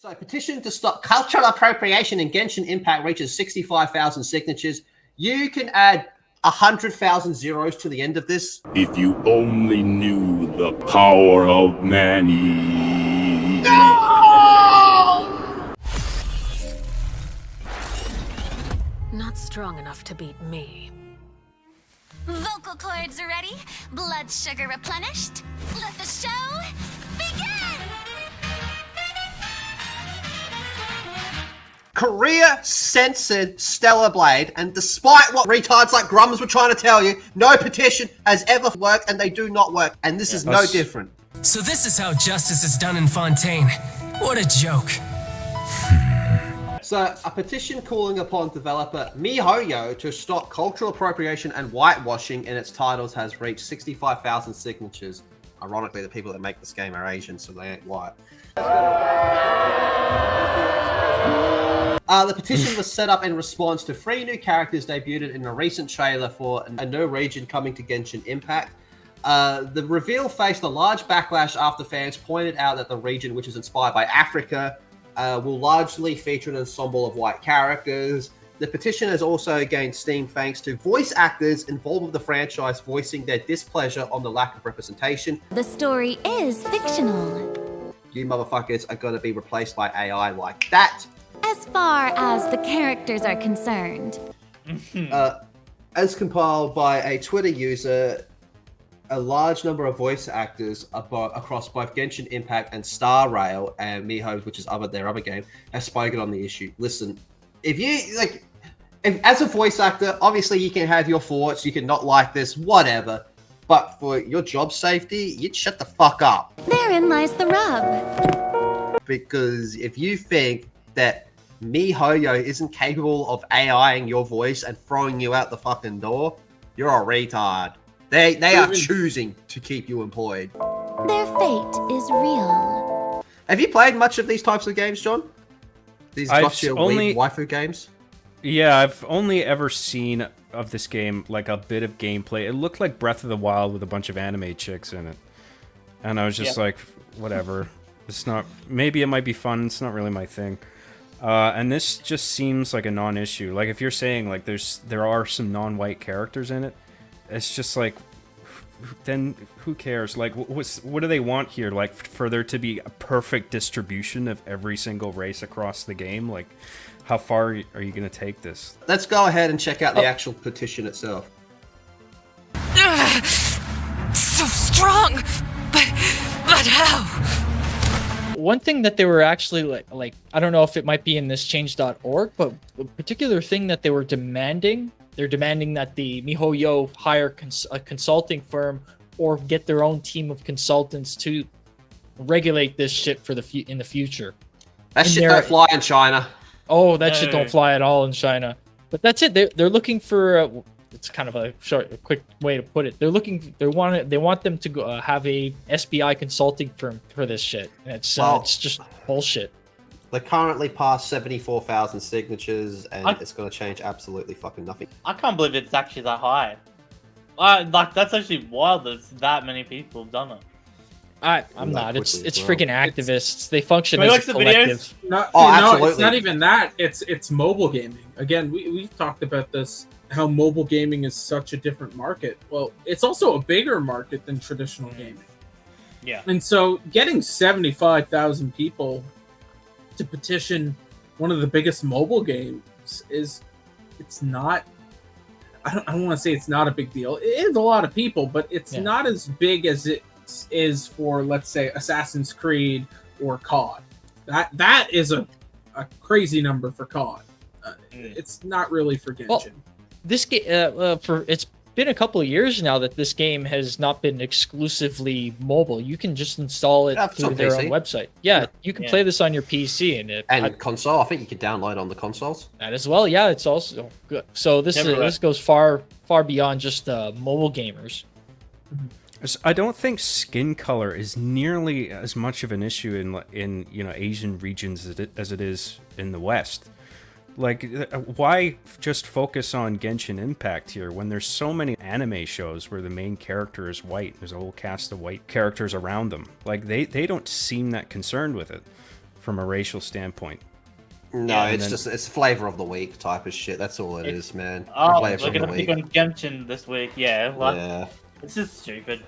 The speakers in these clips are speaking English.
So, petition to stop cultural appropriation in Genshin Impact reaches 65,000 signatures. You can add 100,000 zeros to the end of this. If you only knew the power of Manny. No! Not strong enough to beat me. Vocal cords ready, blood sugar replenished. Let the show begin! Korea censored Stellar Blade, and despite what retards like Grums were trying to tell you, no petition has ever worked, and they do not work, and this is no different. So this is how justice is done in Fontaine. What a joke. So, a petition calling upon developer MiHoYo to stop cultural appropriation and whitewashing in its titles has reached 65,000 signatures. Ironically, the people that make this game are Asian, so they ain't white. The petition was set up in response to 3 new characters debuted in a recent trailer for a new region coming to Genshin Impact. The reveal faced a large backlash after fans pointed out that the region, which is inspired by Africa, will largely feature an ensemble of white characters. The petition has also gained steam thanks to voice actors involved with the franchise voicing their displeasure on the lack of representation. The story is fictional. You motherfuckers are going to be replaced by AI like that. As far as the characters are concerned. As compiled by a Twitter user, a large number of voice actors across both Genshin Impact and Star Rail and Miho, which is their other game, have spoken on the issue. Listen, if as a voice actor, obviously you can have your thoughts, you can not like this, whatever. But for your job safety, you'd shut the fuck up. Therein lies the rub. Because if you think that MiHoYo isn't capable of AIing your voice and throwing you out the fucking door, you're a retard. They are choosing to keep you employed. Their fate is real. Have you played much of these types of games, John? These gotcha waifu games? Yeah, I've only ever seen of this game like a bit of gameplay. It looked like Breath of the Wild with a bunch of anime chicks in it. And I was just like, whatever. It's not, maybe it might be fun, it's not really my thing. And this just seems like a non-issue. Like if you're saying like there are some non-white characters in it, it's just like, then who cares? Like what do they want here? Like for there to be a perfect distribution of every single race across the game? Like how far are you going to take this? Let's go ahead and check out the actual petition itself. So strong, but how? One thing that they were actually like I don't know if it might be in this change.org, but a particular thing that they were demanding, they're demanding that the MiHoYo hire a consulting firm or get their own team of consultants to regulate this shit for in the future. That shit don't fly in China. Oh, that shit don't fly at all in China. But that's it. They're looking for it's kind of a quick way to put it. They want them to go, have a SBI consulting firm for this shit. And it's just bullshit. They're currently past 74,000 signatures, and it's going to change absolutely fucking nothing. I can't believe it's actually that high. Like that's actually wild that that many people have done it. I'm not. It's freaking activists. They function as a collective. Absolutely. It's not even that. It's mobile gaming. Again, we've talked about this, how mobile gaming is such a different market. Well, it's also a bigger market than traditional gaming. Yeah. And so getting 75,000 people to petition one of the biggest mobile games it's not, I don't want to say it's not a big deal. It is a lot of people, but it's not as big as it is for, let's say, Assassin's Creed or COD. That is a crazy number for COD. It's not really for Genshin. Well, this game it's been a couple of years now that this game has not been exclusively mobile. You can just install it through their own website. Yeah, you can play this on your PC and console. I think you can download on the consoles. That as well. Yeah, it's also good. So this goes far beyond just mobile gamers. I don't think skin color is nearly as much of an issue in Asian regions as it is in the West. Like, why just focus on Genshin Impact here when there's so many anime shows where the main character is white? There's a whole cast of white characters around them. Like, they don't seem that concerned with it. from a racial standpoint. No, Yeah, it's just it's flavor of the week type of shit. That's all it is, man. Oh, Flavor we're of the gonna pick week. on Genshin this week. Yeah, like, Yeah. it's just stupid.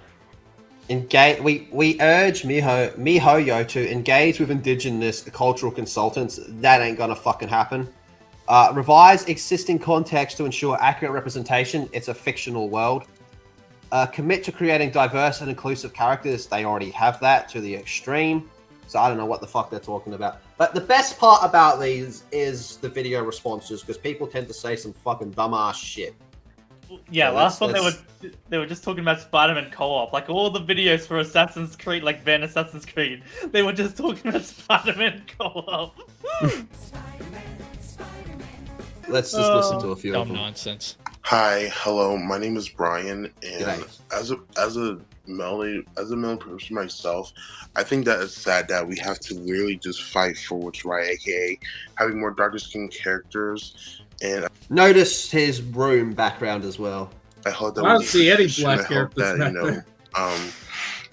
We urge MiHoYo to engage with indigenous cultural consultants. That ain't gonna fucking happen. Revise existing context to ensure accurate representation. It's a fictional world. Commit to creating diverse and inclusive characters. They already have that to the extreme. So I don't know what the fuck they're talking about. But the best part about these is the video responses, because people tend to say some fucking dumbass shit. Yeah, So last one that's- they were just talking about Spider-Man co-op. Like all the videos for Assassin's Creed, like Ben Assassin's Creed, they were just talking about Spider-Man co-op. Let's just listen to a few of Dumb them. nonsense. Hi, hello. My name is Brian, and G'day. as a male person myself, I think that it's sad that we have to really just fight for what's right, aka having more darker skinned characters. And Notice his room background as well. I hope that I don't we- see any and black I hope characters that, back you know, there.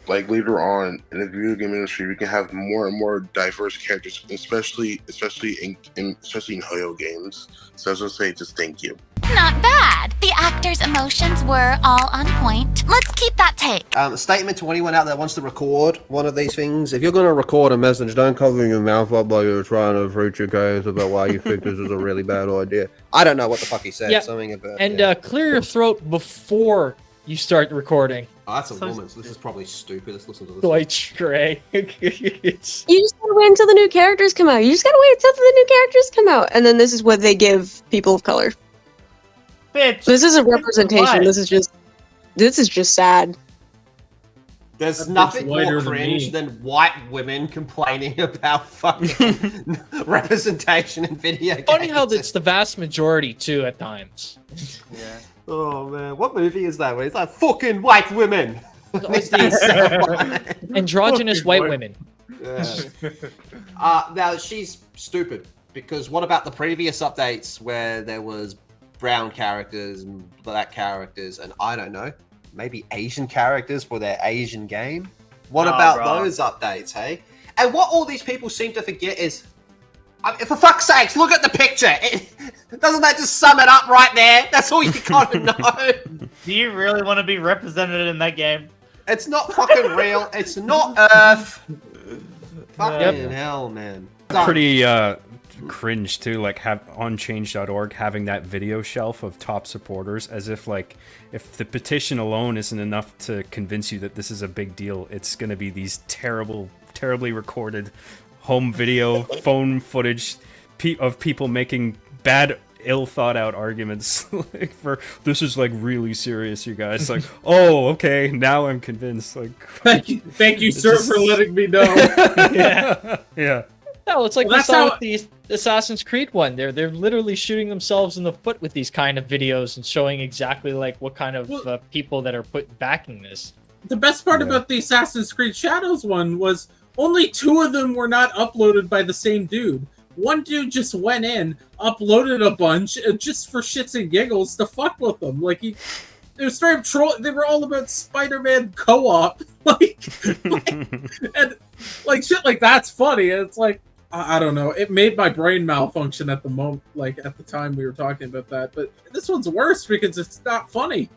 like later on in the video game industry, we can have more and more diverse characters, especially in Hoyo games. So I was gonna say, just thank you. Not bad. The actors' emotions were all on point. Let's keep that take. A statement to anyone out there that wants to record one of these things. If you're going to record a message, don't cover your mouth up like you're trying to preach your case about why you think this is a really bad idea. I don't know what the fuck he said. Yeah, Something about... And yeah. clear your throat before you start recording. Oh, that's a woman, so this is probably stupid. Let's listen to this. Dwight Stray. It's- You just gotta wait until the new characters come out. You just gotta wait until the new characters come out, and then this is what they give people of color. Bitch. This isn't representation. Why? This is just sad. There's That nothing bit's whiter more than cringe me. than white women complaining about fucking representation in video games. Funny how it's the vast majority too at times. Yeah. Oh man, what movie is that? Where it's like fucking white women. It's the androgynous white women. Yeah. Now she's stupid because what about the previous updates where there was brown characters and black characters and I don't know, maybe Asian characters for their Asian game? What Oh, about bro. those updates, hey? And what all these people seem to forget is, I mean, for fuck's sakes, look at the picture. Doesn't that just sum it up right there? That's all you gotta know. Do you really want to be represented in that game? It's not fucking real. It's not Earth. Fucking hell, man. Pretty cringe too, like on change.org having that video shelf of top supporters, as if like if the petition alone isn't enough to convince you that this is a big deal, it's gonna be these terribly recorded home video phone footage of people making bad, ill thought out arguments like for this is like really serious, you guys. Like, oh, okay, now I'm convinced. Like, Thank you, sir, for letting me know. yeah. No, it's like Well, we that's saw how- with the Assassin's Creed one. They're literally shooting themselves in the foot with these kind of videos and showing exactly like what kind of people that are backing this. The best part about the Assassin's Creed Shadows one was only 2 of them were not uploaded by the same dude. One dude just went in, uploaded a bunch, just for shits and giggles to fuck with them. Like it was straight up troll. They were all about Spider-Man co-op, and like shit like that's funny. And it's like I don't know. It made my brain malfunction at the moment, like at the time we were talking about that. But this one's worse because it's not funny.